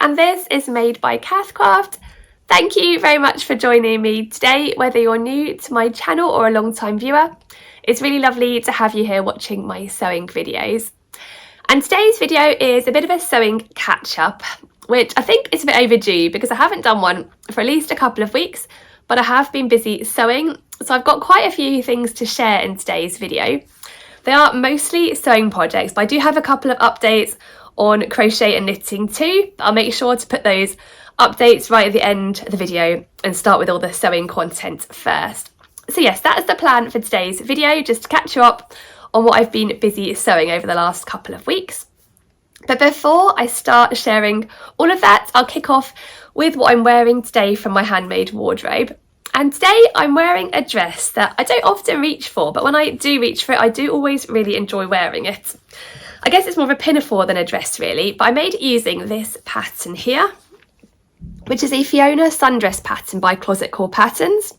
and this is made by Cath. Thank you very much for joining me today, whether you're new to my channel or a long-time viewer. It's really lovely to have you here watching my sewing videos. And today's video is a bit of a sewing catch-up, which I think is a bit overdue because I haven't done one for at least a couple of weeks, but I have been busy sewing, so I've got quite a few things to share in today's video. They are mostly sewing projects, but I do have a couple of updates on crochet and knitting too. I'll make sure to put those updates right at the end of the video and start with all the sewing content first. So yes, that is the plan for today's video, just to catch you up on what I've been busy sewing over the last couple of weeks. But before I start sharing all of that, I'll kick off with what I'm wearing today from my handmade wardrobe. And today I'm wearing a dress that I don't often reach for, but when I do reach for it, I do always really enjoy wearing it. I guess it's more of a pinafore than a dress really, but I made it using this pattern here, which is a Fiona sundress pattern by Closet Core Patterns.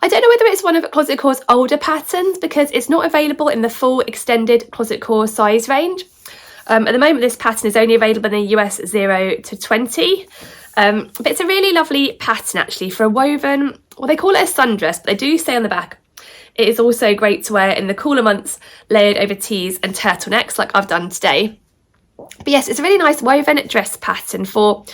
I don't know whether it's one of Closet Core's older patterns because it's not available in the full extended Closet Core size range. At the moment this pattern is only available in the US 0 to 20, but it's a really lovely pattern actually for a woven, well they call it a sundress, but they do say on the back it is also great to wear in the cooler months layered over tees and turtlenecks like I've done today. But yes, it's a really nice woven dress pattern for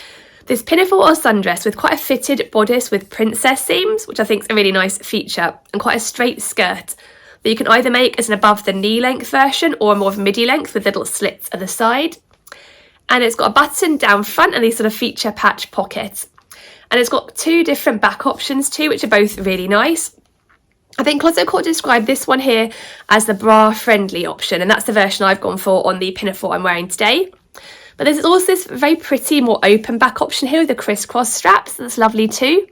this pinafore or sundress with quite a fitted bodice with princess seams, which I think is a really nice feature, and quite a straight skirt that you can either make as an above the knee length version or more of a midi length with little slits at the side. And it's got a button down front and these sort of feature patch pockets. And it's got two different back options too, which are both really nice. I think Closet Core described this one here as the bra friendly option, and that's the version I've gone for on the pinafore I'm wearing today. But there's also this very pretty, more open back option here with the crisscross straps. That's lovely too.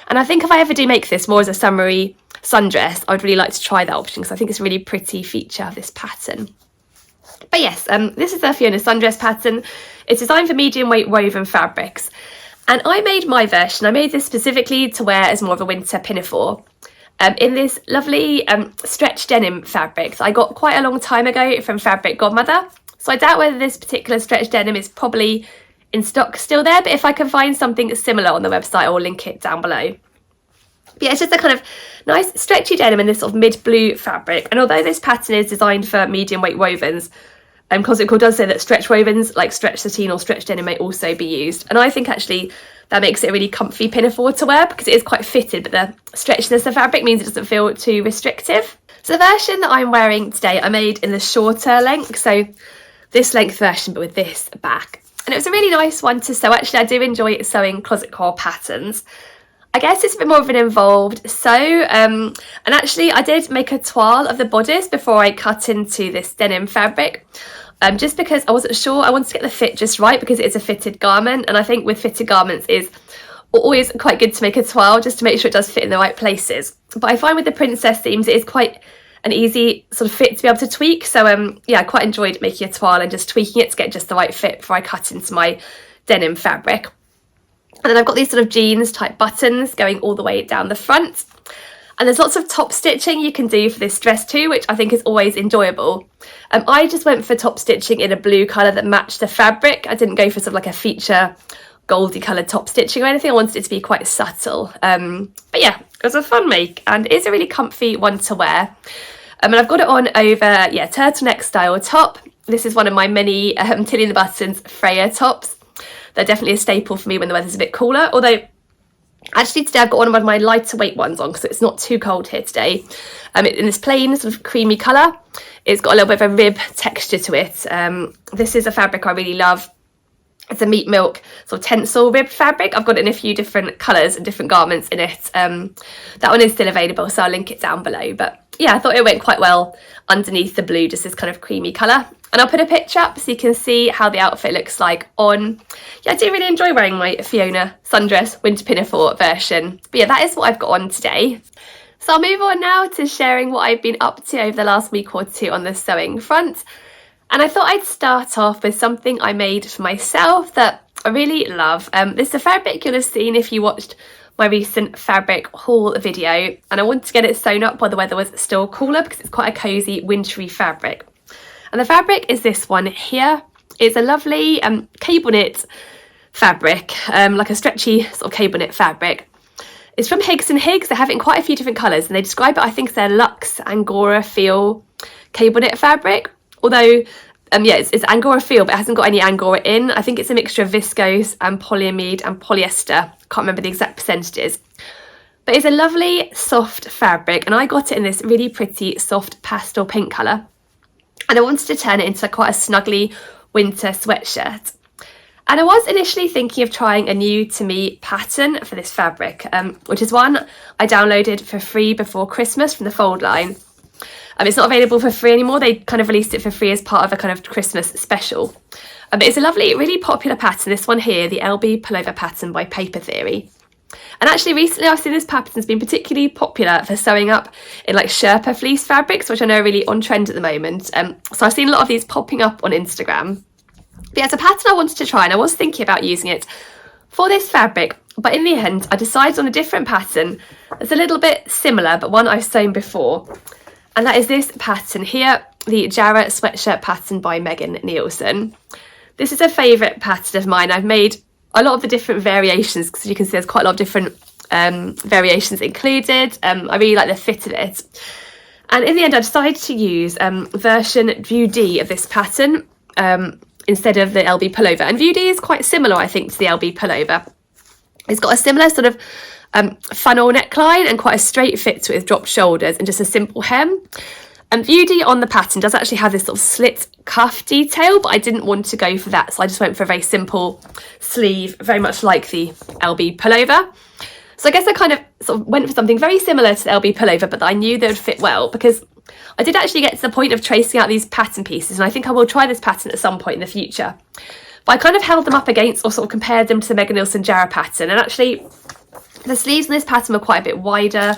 And I think if I ever do make this more as a summery sundress, I'd really like to try that option because I think it's a really pretty feature of this pattern. But yes, this is the Fiona sundress pattern. It's designed for medium weight woven fabrics. And I made my version. I made this specifically to wear as more of a winter pinafore. In this lovely stretch denim fabric that I got quite a long time ago from Fabric Godmother. So I doubt whether this particular stretch denim is probably in stock still there, but if I can find something similar on the website, I'll link it down below. But yeah, it's just a kind of nice stretchy denim in this sort of mid-blue fabric. And although this pattern is designed for medium weight wovens, Closet Core does say that stretch wovens like stretch sateen or stretch denim may also be used. And I think actually that makes it a really comfy pinafore to wear because it is quite fitted, but the stretchiness of fabric means it doesn't feel too restrictive. So the version that I'm wearing today, I made in the shorter length, so this length version, but with this back. And it was a really nice one to sew. Actually, I do enjoy sewing Closet Core patterns. I guess it's a bit more of an involved sew. And actually, I did make a toile of the bodice before I cut into this denim fabric. Just because I wasn't sure, I wanted to get the fit just right because it is a fitted garment. And I think with fitted garments it's always quite good to make a toile just to make sure it does fit in the right places. But I find with the princess seams, it is quite an easy sort of fit to be able to tweak. So yeah, I quite enjoyed making a toile and just tweaking it to get just the right fit before I cut into my denim fabric. And then I've got these sort of jeans type buttons going all the way down the front. And there's lots of top stitching you can do for this dress too, which I think is always enjoyable. I just went for top stitching in a blue colour that matched the fabric. I didn't go for sort of like a feature goldy coloured top stitching or anything. I wanted it to be quite subtle. But yeah, it was a fun make and it is a really comfy one to wear. And I've got it on over, yeah, turtleneck style top. This is one of my many Tilly and the Buttons Freya tops. They're definitely a staple for me when the weather's a bit cooler. Although, actually today I've got one of my lighter weight ones on because it's not too cold here today. In this plain sort of creamy colour. It's got a little bit of a rib texture to it. This is a fabric I really love. It's a meat milk sort of tencel rib fabric. I've got it in a few different colours and different garments in it. That one is still available, so I'll link it down below. But yeah, I thought it went quite well underneath the blue, just this kind of creamy colour. And I'll put a picture up so you can see how the outfit looks like on. Yeah, I do really enjoy wearing my Fiona sundress winter pinafore version. But yeah, that is what I've got on today. So I'll move on now to sharing what I've been up to over the last week or two on the sewing front. And I thought I'd start off with something I made for myself that I really love. This is a fabric you'll have seen if you watched my recent fabric haul video. And I wanted to get it sewn up while the weather was still cooler because it's quite a cosy wintry fabric. And the fabric is this one here. It's a lovely cable knit fabric, like a stretchy sort of cable knit fabric. It's from Higgs and Higgs. They have it in quite a few different colours, and they describe it, I think, as their Luxe Angora Feel cable knit fabric. Although, yeah, it's Angora Feel, but it hasn't got any Angora in. I think it's a mixture of viscose and polyamide and polyester. I can't remember the exact percentages. But it's a lovely soft fabric, and I got it in this really pretty soft pastel pink colour. And I wanted to turn it into quite a snuggly winter sweatshirt. And I was initially thinking of trying a new to me pattern for this fabric, which is one I downloaded for free before Christmas from the Fold line. It's not available for free anymore. They kind of released it for free as part of a kind of Christmas special. But it's a lovely, really popular pattern. This one here, the LB Pullover pattern by Paper Theory. And actually recently I've seen this pattern's been particularly popular for sewing up in like Sherpa fleece fabrics, which I know are really on trend at the moment. So I've seen a lot of these popping up on Instagram. But yeah, it's a pattern I wanted to try, and I was thinking about using it for this fabric, but in the end I decided on a different pattern that's a little bit similar, but one I've sewn before. And that is this pattern here, the Jarrah Sweatshirt pattern by Megan Nielsen. This is a favourite pattern of mine. I've made a lot of the different variations, because you can see there's quite a lot of different variations included. I really like the fit of it. And in the end I decided to use version View D of this pattern instead of the LB Pullover. And View D is quite similar, I think, to the LB Pullover. It's got a similar sort of funnel neckline and quite a straight fit to it with dropped shoulders and just a simple hem. And View D on the pattern does actually have this sort of slit cuff detail, but I didn't want to go for that, so I just went for a very simple sleeve, very much like the LB Pullover. So I guess I kind of sort of went for something very similar to the LB Pullover, but that I knew they would fit well, because I did actually get to the point of tracing out these pattern pieces, and I think I will try this pattern at some point in the future. But I kind of held them up against, or sort of compared them to the Megan Nielsen Jarrah pattern, and actually the sleeves in this pattern were quite a bit wider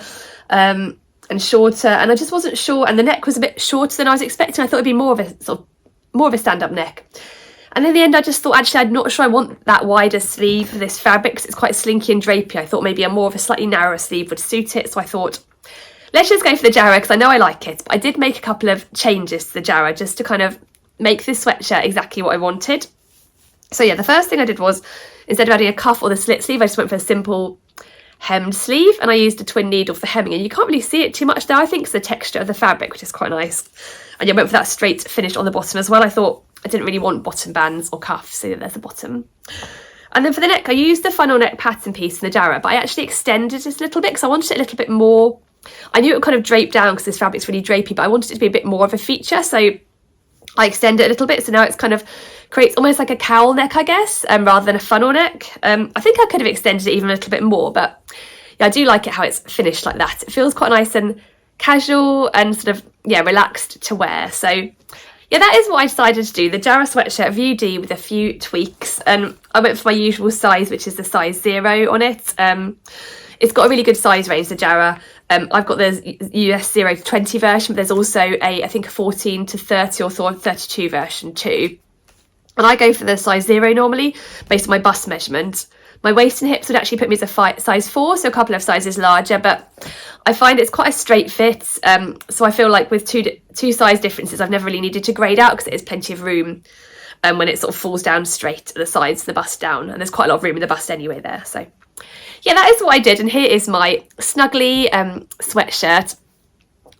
and shorter, and I just wasn't sure, and the neck was a bit shorter than I was expecting. I thought it'd be more of a stand-up neck. And in the end I just thought, actually I'm not sure I want that wider sleeve for this fabric, because it's quite slinky and drapey. I thought maybe a more of a slightly narrower sleeve would suit it, so I thought let's just go for the Jarrah, because I know I like it. But I did make a couple of changes to the Jarrah just to kind of make this sweatshirt exactly what I wanted. So yeah, the first thing I did was, instead of adding a cuff or the slit sleeve, I just went for a simple hemmed sleeve, and I used a twin needle for hemming, and you can't really see it too much there, I think, it's the texture of the fabric, which is quite nice. And yeah, I went for that straight finish on the bottom as well. I thought I didn't really want bottom bands or cuffs, so there's a bottom. And then for the neck, I used the funnel neck pattern piece in the Jarrah, but I actually extended it a little bit because I wanted it a little bit more. I knew it would kind of drape down because this fabric's really drapey, but I wanted it to be a bit more of a feature, so I extended it a little bit, so now it's kind of creates almost like a cowl neck, I guess, rather than a funnel neck. I think I could have extended it even a little bit more, but yeah, I do like it how it's finished like that. It feels quite nice and casual and sort of, yeah, relaxed to wear. So yeah, that is what I decided to do, the Jarrah Sweatshirt View D with a few tweaks. And I went for my usual size, which is the size 0 on it. It's got a really good size range, the Jarrah. I've got the US 0 to 20 version, but there's also I think a 14 to 30 or 32 version too. And I go for the size 0 normally, based on my bust measurement. My waist and hips would actually put me as a size 4, so a couple of sizes larger, but I find it's quite a straight fit. So I feel like with two size differences, I've never really needed to grade out, because there's plenty of room when it sort of falls down straight at the sides of the bust down, and there's quite a lot of room in the bust anyway there. So yeah, that is what I did, and here is my snuggly sweatshirt.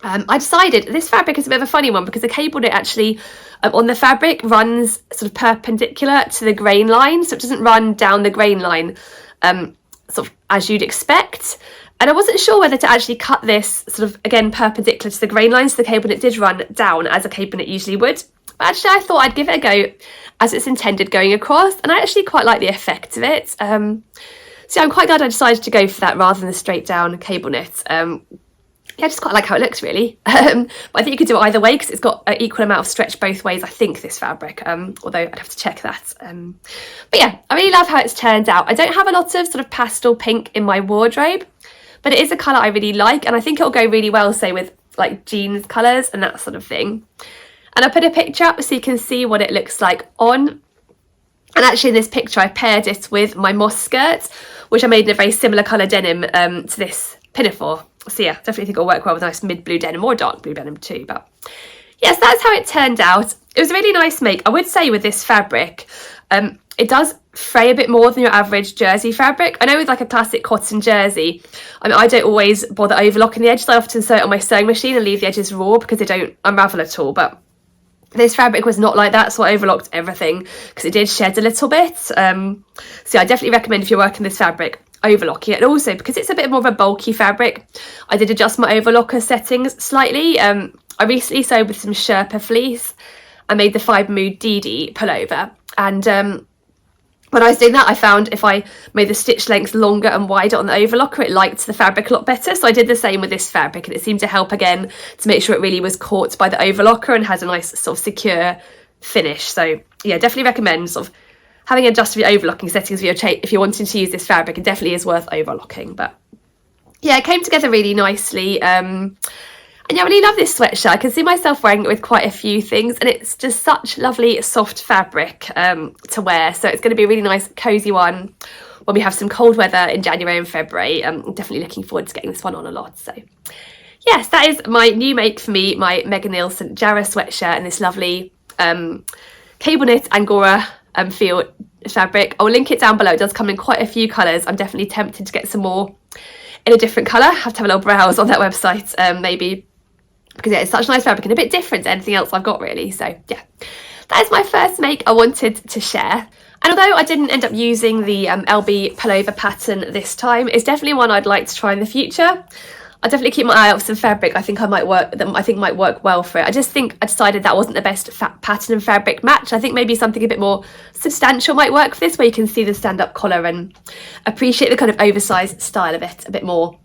I decided this fabric is a bit of a funny one, because the cable knit actually on the fabric runs sort of perpendicular to the grain line, so it doesn't run down the grain line sort of as you'd expect. And I wasn't sure whether to actually cut this sort of, again, perpendicular to the grain line, so the cable knit did run down as a cable knit usually would. But actually I thought I'd give it a go as it's intended going across, and I actually quite like the effect of it. So I'm quite glad I decided to go for that rather than the straight down cable knit. Yeah, I just quite like how it looks, really. But I think you could do it either way, because it's got an equal amount of stretch both ways, I think, this fabric, although I'd have to check that. But yeah, I really love how it's turned out. I don't have a lot of sort of pastel pink in my wardrobe, but it is a colour I really like, and I think it'll go really well, say, with like jeans colours and that sort of thing. And I put a picture up so you can see what it looks like on. And actually in this picture I paired it with my moss skirt, which I made in a very similar colour denim to this pinafore. So yeah, definitely think it'll work well with a nice mid blue denim or dark blue denim too. But yes, that's how it turned out. It was a really nice make. I would say with this fabric, it does fray a bit more than your average jersey fabric. I know with like a classic cotton jersey, I mean, I don't always bother overlocking the edges. I often sew it on my sewing machine and leave the edges raw because they don't unravel at all, but this fabric was not like that, so I overlocked everything because it did shed a little bit. So I definitely recommend if you're working this fabric, overlocking it. And also because it's a bit more of a bulky fabric, I did adjust my overlocker settings slightly. I recently sewed with some Sherpa fleece. I made the Fibre Mood DD pullover, and when I was doing that, I found if I made the stitch length longer and wider on the overlocker, it liked the fabric a lot better. So I did the same with this fabric, and it seemed to help again to make sure it really was caught by the overlocker and has a nice sort of secure finish. So yeah, definitely recommend sort of having adjusted your overlocking settings if you're wanting to use this fabric. It definitely is worth overlocking. But yeah, it came together really nicely. And yeah, I really love this sweatshirt. I can see myself wearing it with quite a few things, and it's just such lovely soft fabric to wear. So it's going to be a really nice cozy one when we have some cold weather in January and February. I'm definitely looking forward to getting this one on a lot. So yes, that is my new make for me, my Megan Nielsen Jarrah sweatshirt in this lovely cable knit Angora feel fabric. I'll link it down below. It does come in quite a few colours. I'm definitely tempted to get some more in a different colour. I have to have a little browse on that website maybe, because yeah, it's such nice fabric and a bit different to anything else I've got really. So yeah, that is my first make I wanted to share. And although I didn't end up using the LB pullover pattern this time, it's definitely one I'd like to try in the future. I'll definitely keep my eye out for some fabric I think might work well for it. I just think I decided that wasn't the best pattern and fabric match. I think maybe something a bit more substantial might work for this, where you can see the stand-up collar and appreciate the kind of oversized style of it a bit more.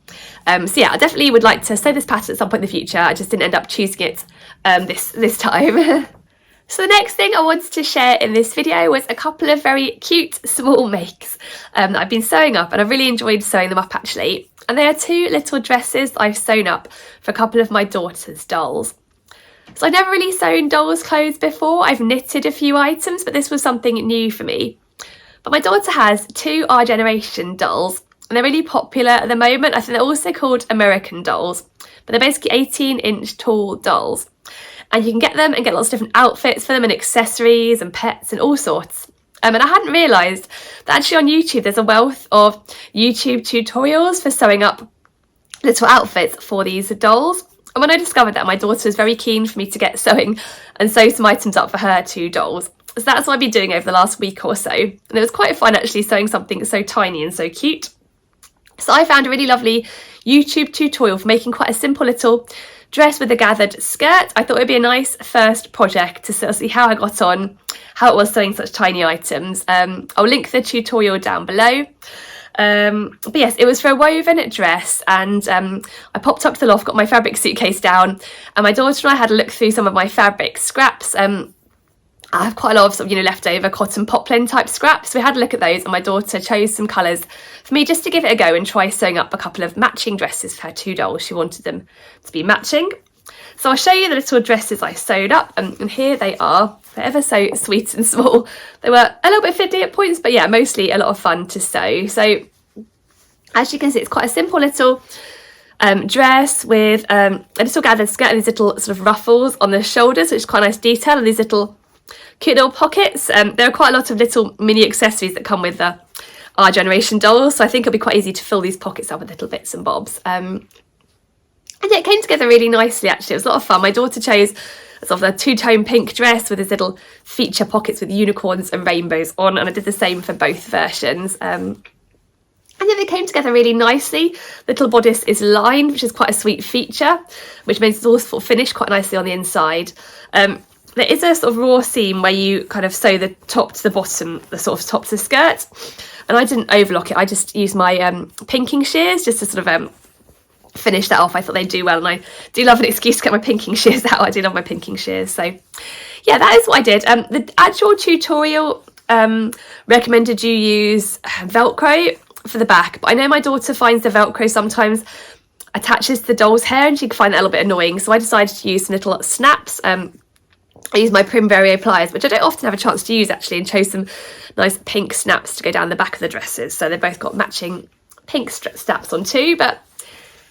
So yeah, I definitely would like to sew this pattern at some point in the future. I just didn't end up choosing it this time. So the next thing I wanted to share in this video was a couple of very cute small makes that I've been sewing up, and I've really enjoyed sewing them up actually. And they are two little dresses that I've sewn up for a couple of my daughter's dolls. So I've never really sewn dolls' clothes before. I've knitted a few items, but this was something new for me. But my daughter has two Our Generation dolls, and they're really popular at the moment. I think they're also called American dolls, but they're basically 18-inch tall dolls. And you can get them and get lots of different outfits for them and accessories and pets and all sorts. And I hadn't realised that actually on YouTube there's a wealth of YouTube tutorials for sewing up little outfits for these dolls. And when I discovered that, my daughter was very keen for me to get sewing and sew some items up for her two dolls. So that's what I've been doing over the last week or so. And it was quite fun actually sewing something so tiny and so cute. So I found a really lovely YouTube tutorial for making quite a simple little dress with a gathered skirt. I thought it would be a nice first project to sort of see how I got on, how it was sewing such tiny items. I'll link the tutorial down below. But yes, it was for a woven dress, and I popped up to the loft, got my fabric suitcase down, and my daughter and I had a look through some of my fabric scraps. I have quite a lot of sort of, leftover cotton poplin type scraps. So we had a look at those, and my daughter chose some colours for me just to give it a go and try sewing up a couple of matching dresses for her two dolls. She wanted them to be matching. So I'll show you the little dresses I sewed up, and here they are. They're ever so sweet and small. They were a little bit fiddly at points, but yeah, mostly a lot of fun to sew. So as you can see, it's quite a simple little dress with a little gathered skirt and these little sort of ruffles on the shoulders, which is quite a nice detail, and these little cute little pockets. There are quite a lot of little mini accessories that come with the Our Generation dolls, so I think it'll be quite easy to fill these pockets up with little bits and bobs. And yeah, it came together really nicely actually. It was a lot of fun. My daughter chose sort of a two-tone pink dress with these little feature pockets with unicorns and rainbows on, and I did the same for both versions. And yeah, they came together really nicely. The little bodice is lined, which is quite a sweet feature, which means it's all sort of finished quite nicely on the inside. There is a sort of raw seam where you kind of sew the top to the bottom, the sort of top to the skirt. And I didn't overlock it. I just used my pinking shears just to sort of finish that off. I thought they'd do well, and I do love an excuse to get my pinking shears out. I do love my pinking shears. So yeah, that is what I did. The actual tutorial recommended you use Velcro for the back, but I know my daughter finds the Velcro sometimes attaches to the doll's hair and she can find that a little bit annoying. So I decided to use some little snaps. I use my Primvario pliers, which I don't often have a chance to use actually, and chose some nice pink snaps to go down the back of the dresses. So they've both got matching pink snaps on too. But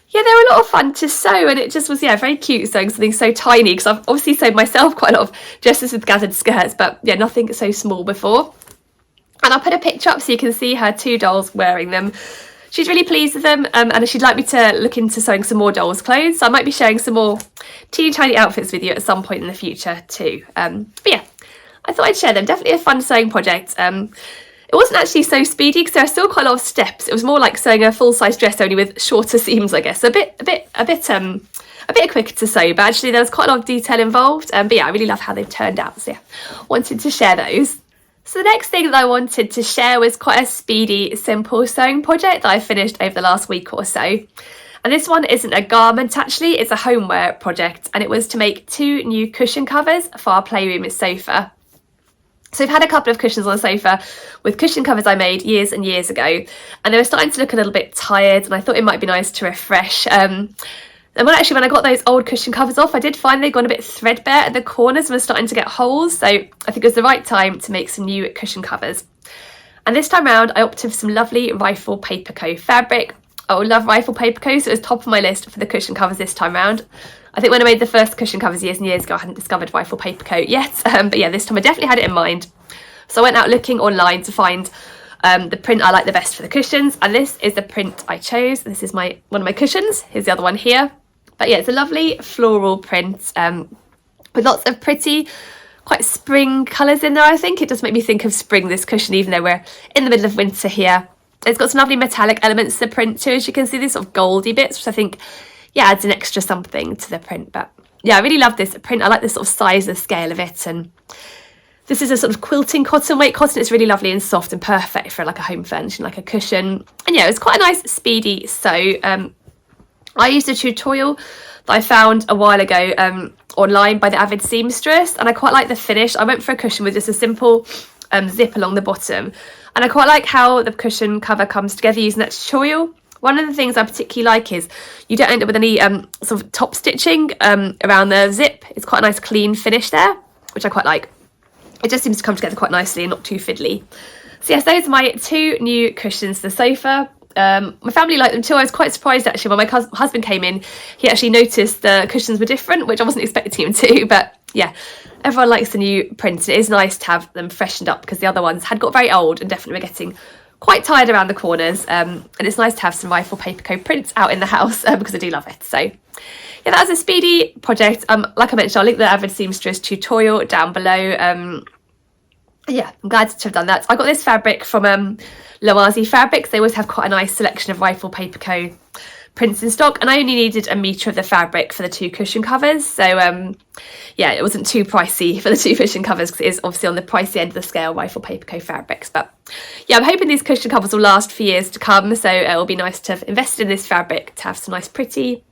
yeah, they were a lot of fun to sew, and it just was, yeah, very cute sewing something so tiny, because I've obviously sewed myself quite a lot of dresses with gathered skirts, but yeah, nothing so small before. And I'll put a picture up so you can see her 2 dolls wearing them. She's really pleased with them, and she'd like me to look into sewing some more dolls' clothes. So I might be sharing some more teeny tiny outfits with you at some point in the future too. But yeah, I thought I'd share them. Definitely a fun sewing project. It wasn't actually so speedy because there are still quite a lot of steps. It was more like sewing a full-size dress only with shorter seams, I guess. A bit quicker to sew, but actually there was quite a lot of detail involved. But yeah, I really love how they've turned out. So yeah, wanted to share those. So the next thing that I wanted to share was quite a speedy, simple sewing project that I finished over the last week or so. And this one isn't a garment actually, it's a homeware project, and it was to make 2 new cushion covers for our playroom sofa. So we've had a couple of cushions on the sofa with cushion covers I made years and years ago, and they were starting to look a little bit tired, and I thought it might be nice to refresh. And when I got those old cushion covers off, I did find they'd gone a bit threadbare at the corners and were starting to get holes. So I think it was the right time to make some new cushion covers. And this time around, I opted for some lovely Rifle Paperco fabric. I love Rifle Paperco, so it was top of my list for the cushion covers this time round. I think when I made the first cushion covers years and years ago, I hadn't discovered Rifle Paperco yet. But yeah, this time I definitely had it in mind. So I went out looking online to find the print I like the best for the cushions. And this is the print I chose. This is one of my cushions. Here's the other one here. But yeah, it's a lovely floral print with lots of pretty, quite spring colours in there, I think. It does make me think of spring, this cushion, even though we're in the middle of winter here. It's got some lovely metallic elements to the print too, as you can see, these sort of goldy bits, which I think, yeah, adds an extra something to the print. But yeah, I really love this print. I like the sort of size and scale of it. And this is a sort of quilting cotton weight cotton. It's really lovely and soft and perfect for like a home furnishing, like a cushion. And yeah, it's quite a nice, speedy sew. I used a tutorial that I found a while ago online by the avid seamstress, and I quite like the finish. I went for a cushion with just a simple zip along the bottom, and I quite like how the cushion cover comes together using that tutorial. One of the things I particularly like is you don't end up with any sort of top stitching around the zip. It's quite a nice clean finish there, which I quite like. It just seems to come together quite nicely and not too fiddly. So yes, those are my 2 new cushions for the sofa. My family liked them too. I was quite surprised actually when my husband came in. He actually noticed the cushions were different, which I wasn't expecting him to. But yeah, everyone likes the new prints. It is nice to have them freshened up because the other ones had got very old and definitely were getting quite tired around the corners. And it's nice to have some Rifle Paperco prints out in the house because I do love it. So yeah, that was a speedy project. Like I mentioned, I'll link the avid seamstress tutorial down below. Yeah, I'm glad to have done that. I got this fabric from Loazi Fabrics. They always have quite a nice selection of Rifle Paperco prints in stock, and I only needed a metre of the fabric for the 2 cushion covers. So yeah, it wasn't too pricey for the 2 cushion covers because it is obviously on the pricey end of the scale, Rifle Paperco fabrics. But yeah, I'm hoping these cushion covers will last for years to come. So it will be nice to have invested in this fabric to have some nice pretty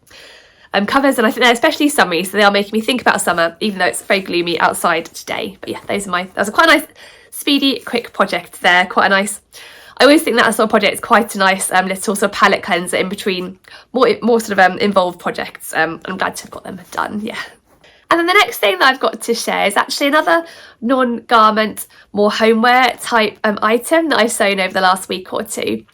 covers, and I think they're especially summery, so they are making me think about summer, even though it's very gloomy outside today. But yeah, that was a quite nice, speedy, quick project there. Quite a nice. I always think that sort of project is quite a nice little sort of palette cleanser in between more sort of involved projects. I'm glad to have got them done. Yeah. And then the next thing that I've got to share is actually another non-garment, more homeware type item that I've sewn over the last week or 2.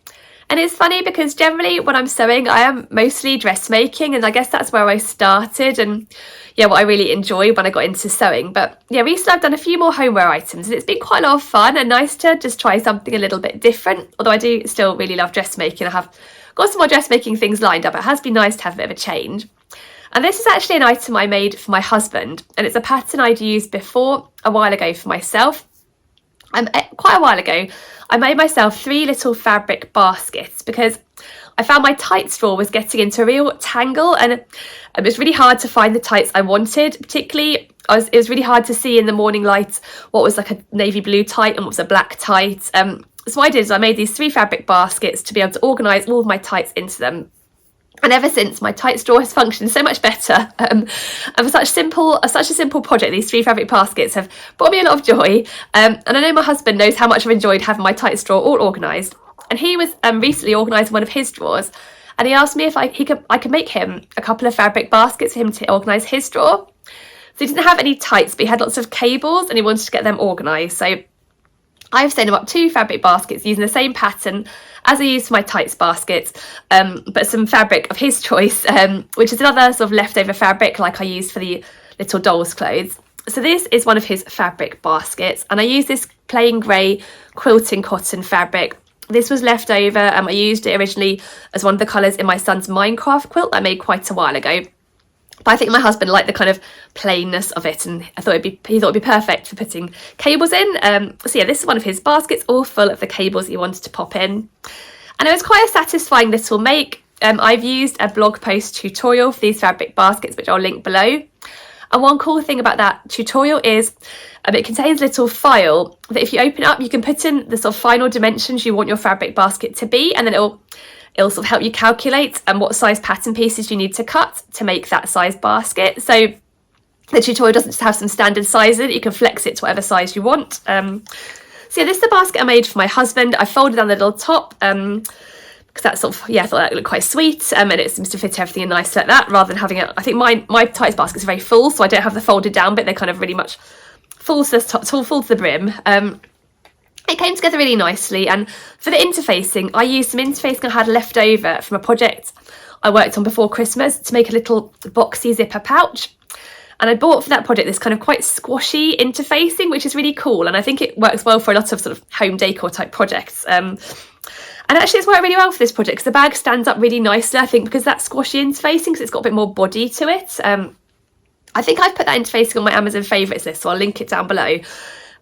And it's funny because generally when I'm sewing, I am mostly dressmaking, and I guess that's where I started and yeah, what I really enjoy when I got into sewing. But yeah, recently I've done a few more homeware items, and it's been quite a lot of fun and nice to just try something a little bit different. Although I do still really love dressmaking. I have got some more dressmaking things lined up. It has been nice to have a bit of a change. And this is actually an item I made for my husband, and it's a pattern I'd used before a while ago for myself. Quite a while ago, I made myself 3 little fabric baskets because I found my tights drawer was getting into a real tangle, and it was really hard to find the tights I wanted. Particularly, it was really hard to see in the morning light what was like a navy blue tight and what was a black tight. So what I did is I made these 3 fabric baskets to be able to organise all of my tights into them. And ever since, my tights drawer has functioned so much better. And for such a simple project, these 3 fabric baskets have brought me a lot of joy. And I know my husband knows how much I've enjoyed having my tights drawer all organised. And he was recently organising one of his drawers, and he asked me if I could make him a couple of fabric baskets for him to organise his drawer. So he didn't have any tights, but he had lots of cables, and he wanted to get them organised. So I've sewn him up 2 fabric baskets using the same pattern as I used for my tights baskets, but some fabric of his choice, which is another sort of leftover fabric like I used for the little doll's clothes. So this is one of his fabric baskets, and I use this plain grey quilting cotton fabric. This was left over, I used it originally as one of the colours in my son's Minecraft quilt that I made quite a while ago. But I think my husband liked the kind of plainness of it, and he thought it'd be perfect for putting cables in. So yeah, this is one of his baskets, all full of the cables he wanted to pop in. And it was quite a satisfying little make. I've used a blog post tutorial for these fabric baskets, which I'll link below. And one cool thing about that tutorial is it contains a little file that if you open it up, you can put in the sort of final dimensions you want your fabric basket to be, and then it'll sort of help you calculate what size pattern pieces you need to cut to make that size basket. So the tutorial doesn't just have some standard sizes, you can flex it to whatever size you want. So yeah, this is the basket I made for my husband. I folded down the little top because that sort of, yeah, I thought that looked quite sweet, and it seems to fit everything in nice like that, rather than having it. I think my tights baskets are very full, so I don't have the folded down bit. They're kind of really much full to the top, full to the brim. It came together really nicely, and for the interfacing, I used some interfacing I had left over from a project I worked on before Christmas to make a little boxy zipper pouch. And I bought for that project this kind of quite squashy interfacing, which is really cool, and I think it works well for a lot of sort of home decor type projects. And actually it's worked really well for this project because the bag stands up really nicely, I think, because that squashy interfacing, because it's got a bit more body to it. I think I've put that interfacing on my Amazon favourites list, so I'll link it down below.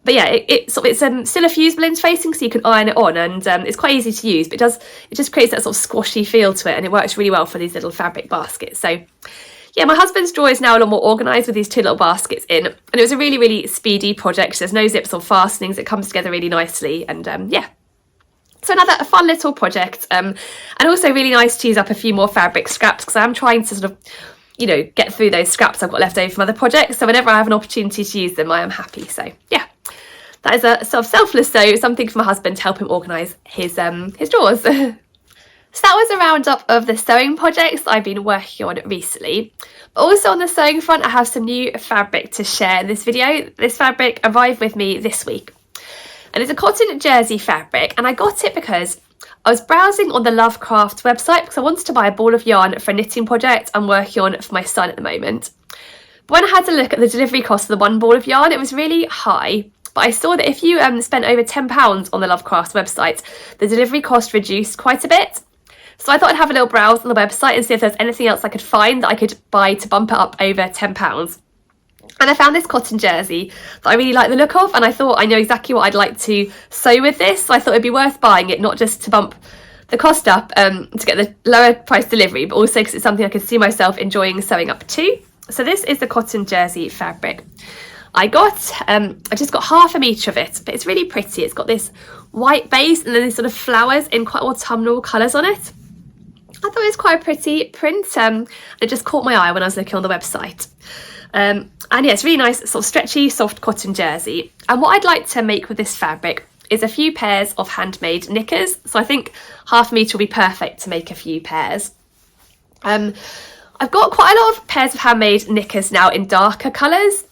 But yeah, it's still a fusible interfacing, so you can iron it on, and it's quite easy to use, but it just creates that sort of squashy feel to it, and it works really well for these little fabric baskets. So yeah, my husband's drawer is now a lot more organised with these two little baskets in, and it was a really, really speedy project. There's no zips or fastenings, it comes together really nicely, and yeah. So a fun little project, and also really nice to use up a few more fabric scraps, because I'm trying to sort of, get through those scraps I've got left over from other projects. So whenever I have an opportunity to use them, I am happy. So yeah. That is a sort of selfless, so something for my husband to help him organise his drawers. So that was a roundup of the sewing projects that I've been working on recently. But also on the sewing front, I have some new fabric to share in this video. This fabric arrived with me this week. And it's a cotton jersey fabric, and I got it because I was browsing on the Lovecraft website because I wanted to buy a ball of yarn for a knitting project I'm working on for my son at the moment. But when I had to look at the delivery cost for the one ball of yarn, it was really high. But I saw that if you spent over £10 on the Lovecraft website, the delivery cost reduced quite a bit. So I thought I'd have a little browse on the website and see if there's anything else I could find that I could buy to bump it up over £10. And I found this cotton jersey that I really like the look of, and I thought I know exactly what I'd like to sew with this, so I thought it'd be worth buying it, not just to bump the cost up to get the lower price delivery, but also because it's something I could see myself enjoying sewing up to. So this is the cotton jersey fabric I just got half a metre of it, but it's really pretty. It's got this white base and then these sort of flowers in quite autumnal colours on it. I thought it was quite a pretty print, it just caught my eye when I was looking on the website. And yeah, it's really nice, sort of stretchy, soft cotton jersey. And what I'd like to make with this fabric is a few pairs of handmade knickers. So I think half a metre will be perfect to make a few pairs. I've got quite a lot of pairs of handmade knickers now in darker colours,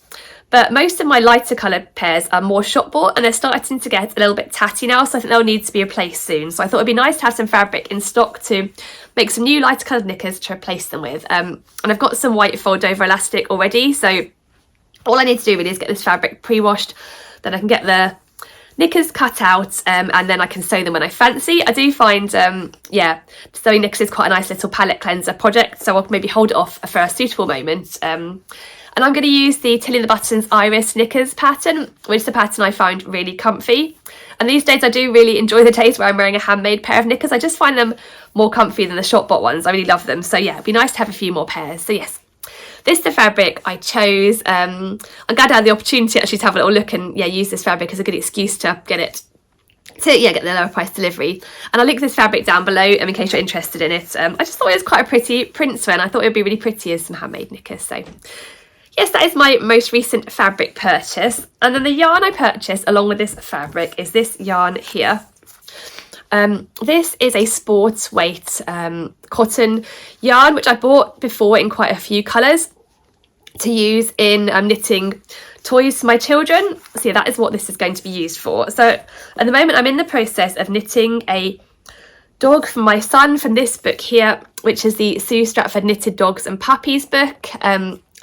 but most of my lighter coloured pairs are more shop bought, and they're starting to get a little bit tatty now, so I think they'll need to be replaced soon. So I thought it'd be nice to have some fabric in stock to make some new lighter coloured knickers to replace them with. And I've got some white fold over elastic already, so all I need to do really is get this fabric pre-washed, then I can get the knickers cut out, and then I can sew them when I fancy. I do find, sewing knickers is quite a nice little palette cleanser project, so I'll maybe hold it off for a suitable moment. And I'm going to use the Tilly the Buttons Iris knickers pattern, which is a pattern I find really comfy. And these days I do really enjoy the days where I'm wearing a handmade pair of knickers. I just find them more comfy than the shop bought ones. I really love them. So yeah, it'd be nice to have a few more pairs. So yes, this is the fabric I chose. I'm glad I had the opportunity actually to have a little look and use this fabric as a good excuse to get the lower price delivery. And I'll link this fabric down below in case you're interested in it. I just thought it was quite a pretty print to it, and I thought it would be really pretty as some handmade knickers. So yes, that is my most recent fabric purchase. And then the yarn I purchased along with this fabric is this yarn here. This is a sports weight cotton yarn, which I bought before in quite a few colours to use in knitting toys for my children. So yeah, that is what this is going to be used for. So at the moment I'm in the process of knitting a dog for my son from this book here, which is the Sue Stratford Knitted Dogs and Puppies book.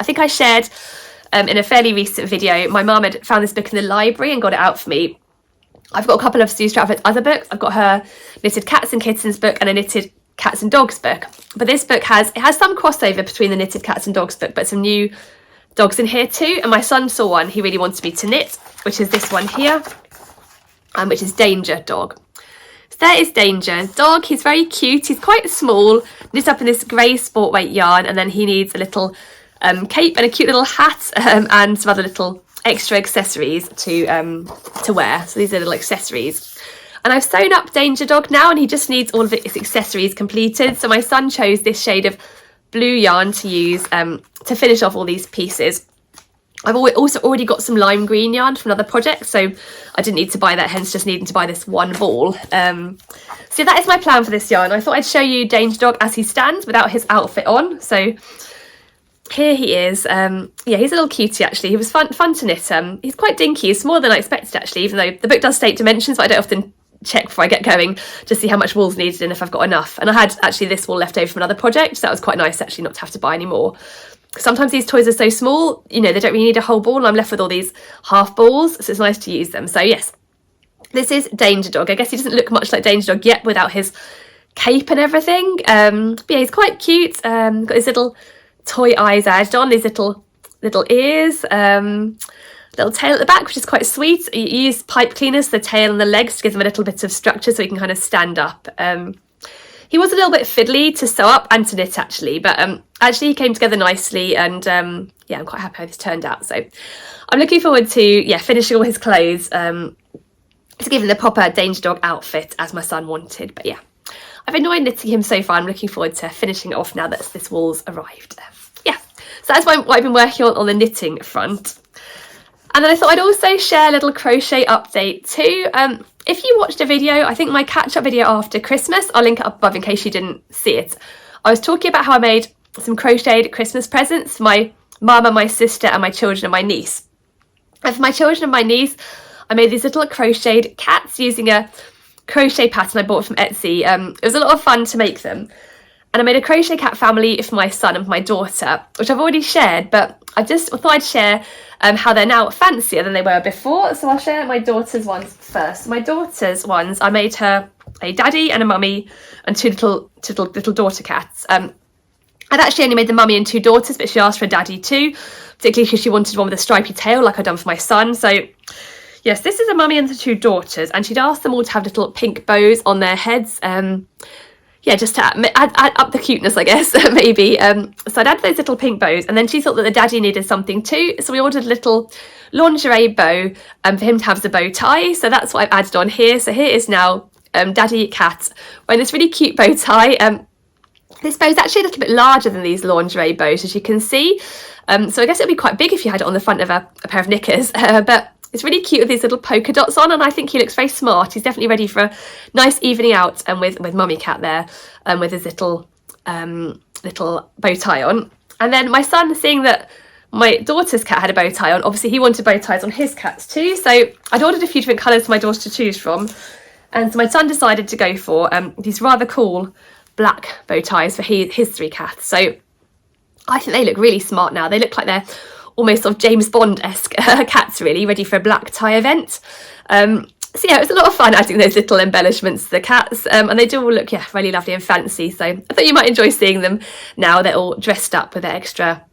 I think I shared in a fairly recent video, my mum had found this book in the library and got it out for me. I've got a couple of Sue Stratford's other books. I've got her Knitted Cats and Kittens book and a Knitted Cats and Dogs book. But this book has some crossover between the Knitted Cats and Dogs book, but some new dogs in here too. And my son saw one he really wanted me to knit, which is this one here, which is Danger Dog. So there is Danger Dog. He's very cute. He's quite small, knit up in this grey sport weight yarn, and then he needs a little cape and a cute little hat and some other little extra accessories to wear. So these are little accessories. And I've sewn up Danger Dog now, and he just needs all of his accessories completed. So my son chose this shade of blue yarn to use to finish off all these pieces. I've also already got some lime green yarn from another project, so I didn't need to buy that, hence just needing to buy this one ball. So that is my plan for this yarn. I thought I'd show you Danger Dog as he stands without his outfit on. So here he is. Yeah, he's a little cutie actually. He was fun to knit. He's quite dinky. He's smaller than I expected actually, even though the book does state dimensions, but I don't often check before I get going to see how much wool's needed and if I've got enough. And I had actually this wool left over from another project, so that was quite nice actually not to have to buy any more. Sometimes these toys are so small, you know, they don't really need a whole ball, and I'm left with all these half balls, so it's nice to use them. So yes, this is Danger Dog. I guess he doesn't look much like Danger Dog yet without his cape and everything. But yeah, he's quite cute. Got his little toy eyes added on, these little ears, little tail at the back, which is quite sweet. You use pipe cleaners, the tail and the legs, to give them a little bit of structure so he can kind of stand up. He was a little bit fiddly to sew up and to knit actually, but actually he came together nicely, and yeah, I'm quite happy how this turned out. So I'm looking forward to finishing all his clothes to give him the proper Danger Dog outfit as my son wanted. But yeah, I've enjoyed knitting him so far. I'm looking forward to finishing it off now that this wool's arrived. Yeah, so that's what I've been working on the knitting front. And then I thought I'd also share a little crochet update too. If you watched a video, I think my catch-up video after Christmas, I'll link it up above in case you didn't see it. I was talking about how I made some crocheted Christmas presents for my mum and my sister and my children and my niece. And for my children and my niece, I made these little crocheted cats using a crochet pattern I bought from Etsy. It was a lot of fun to make them. And I made a crochet cat family for my son and my daughter, which I've already shared, but I just thought I'd share how they're now fancier than they were before. So I'll share my daughter's ones first. My daughter's ones, I made her a daddy and a mummy and two little daughter cats. I'd actually only made the mummy and two daughters, but she asked for a daddy too, particularly because she wanted one with a stripy tail like I'd done for my son. So yes, this is a mummy and the two daughters, and she'd asked them all to have little pink bows on their heads. Yeah, just to add up the cuteness, I guess, maybe. So I'd add those little pink bows, and then she thought that the daddy needed something too, so we ordered a little lingerie bow for him to have as a bow tie. So that's what I've added on here. So here is now Daddy Cath wearing this really cute bow tie. This bow is actually a little bit larger than these lingerie bows, as you can see. So I guess it would be quite big if you had it on the front of a pair of knickers, but it's really cute with these little polka dots on, and I think he looks very smart. He's definitely ready for a nice evening out with Mummy Cat there, with his little bow tie on. And then my son, seeing that my daughter's cat had a bow tie on, obviously he wanted bow ties on his cats too. So I'd ordered a few different colours for my daughter to choose from, and so my son decided to go for these rather cool black bow ties for his three cats. So I think they look really smart now. They look like they're almost sort of James Bond-esque cats, really, ready for a black tie event. So yeah, it was a lot of fun adding those little embellishments to the cats, and they do all look, yeah, really lovely and fancy. So I thought you might enjoy seeing them now. They're all dressed up with their extra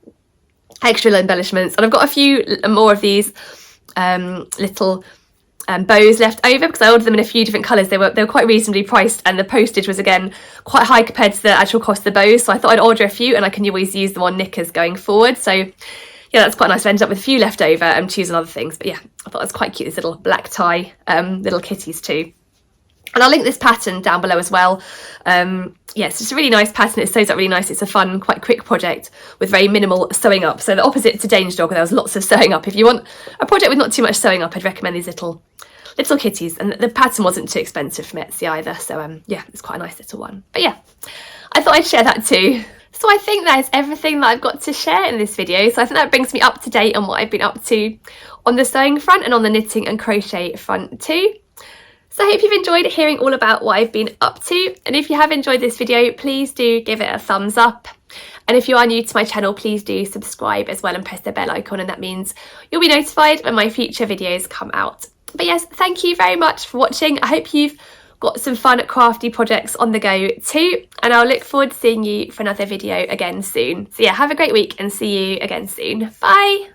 embellishments, and I've got a few more of these little bows left over because I ordered them in a few different colours. They were quite reasonably priced, and the postage was again quite high compared to the actual cost of the bows. So I thought I'd order a few, and I can always use them on knickers going forward. So yeah, that's quite nice. I ended up with a few left over and choosing other things. But yeah, I thought it was quite cute, these little black tie little kitties too. And I'll link this pattern down below as well. Yeah, it's just a really nice pattern. It sews up really nice. It's a fun, quite quick project with very minimal sewing up. So the opposite to Danger Dog, where there was lots of sewing up. If you want a project with not too much sewing up, I'd recommend these little kitties. And the pattern wasn't too expensive from Etsy either. So yeah, it's quite a nice little one. But yeah, I thought I'd share that too. So I think that is everything that I've got to share in this video. So I think that brings me up to date on what I've been up to on the sewing front and on the knitting and crochet front too. So I hope you've enjoyed hearing all about what I've been up to. And if you have enjoyed this video, please do give it a thumbs up. And if you are new to my channel, please do subscribe as well and press the bell icon. And that means you'll be notified when my future videos come out. But yes, thank you very much for watching. I hope you've got some fun crafty projects on the go too, and I'll look forward to seeing you for another video again soon. So yeah, have a great week and see you again soon. Bye!